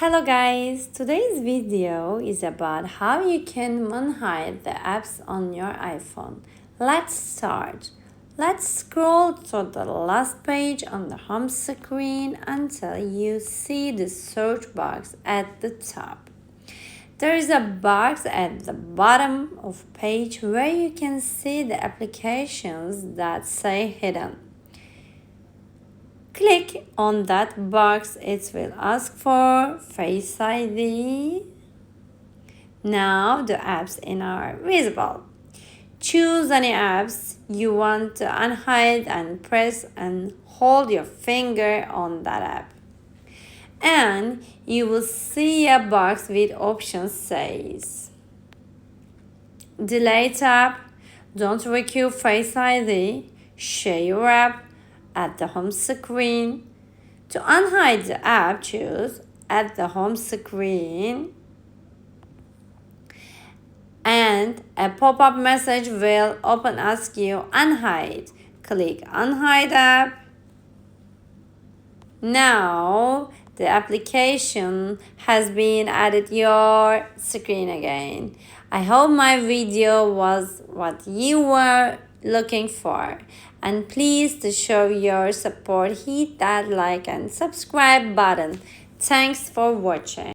Hello guys, today's video is about how you can unhide the apps on your iPhone. Let's start. Let's scroll to the last page on the home screen until you see the search box at the top. There is a box at the bottom of the page where you can see the applications that say hidden. Click on that box. It will ask for Face ID. Now the apps in are visible. Choose any apps you want to unhide and press and hold your finger on that app. And you will see a box with options says Delete app, don't require Face ID, share your app at the home screen. To unhide the app, choose at the home screen and a pop-up message will open ask you unhide. Click unhide app. Now the application has been added to your screen again. I hope my video was what you were looking for, and please to show your support hit that like and subscribe button. Thanks for watching.